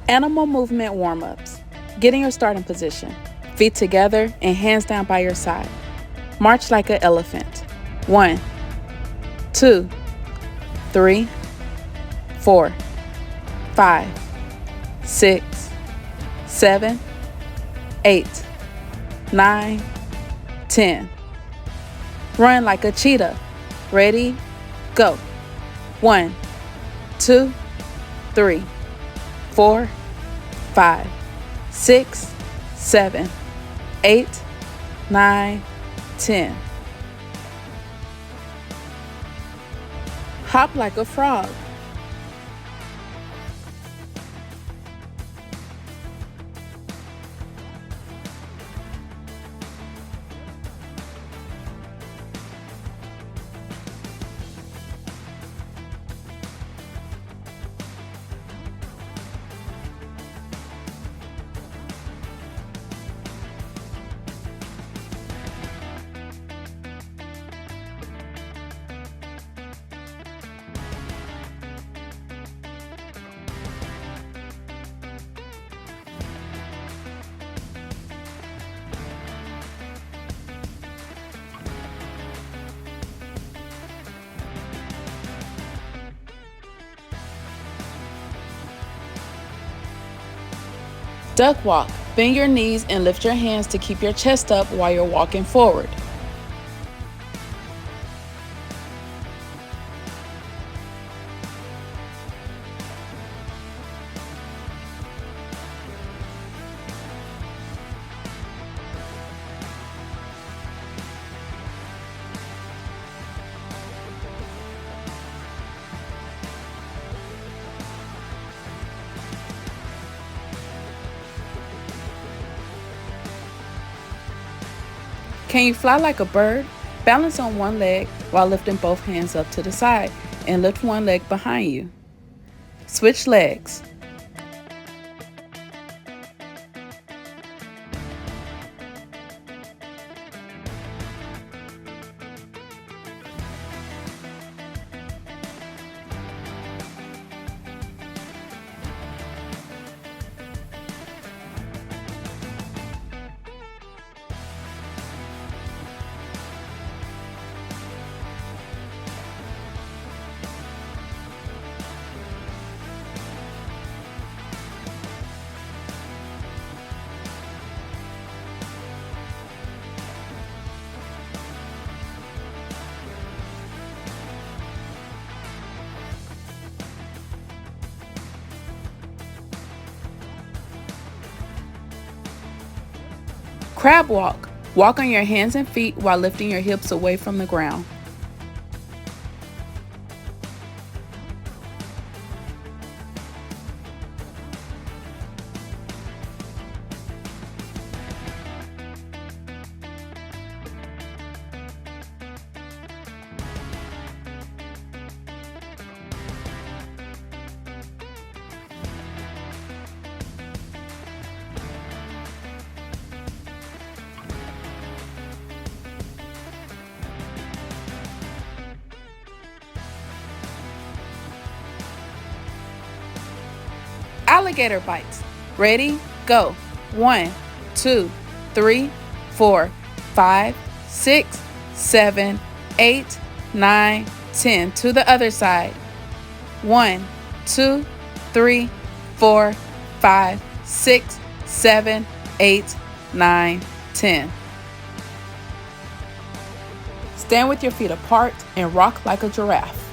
Animal movement warm-ups. Get in your starting position. Feet together and hands down by your side. March like an elephant. 1, 2, 3, 4, 5, 6, 7, 8, 9, 10. Run like a cheetah. Ready? Go. 1, 2, 3, 4, 5, 6, 7, 8, 9, 10. Hop like a frog. Duck walk. Bend your knees and lift your hands to keep your chest up while you're walking forward. Can you fly like a bird? Balance on one leg while lifting both hands up to the side and lift one leg behind you. Switch legs. Crab walk. Walk on your hands and feet while lifting your hips away from the ground. Alligator bites. Ready? Go. 1, 2, 3, 4, 5, 6, 7, 8, 9, 10. To the other side. 1, 2, 3, 4, 5, 6, 7, 8, 9, 10. Stand with your feet apart and rock like a giraffe.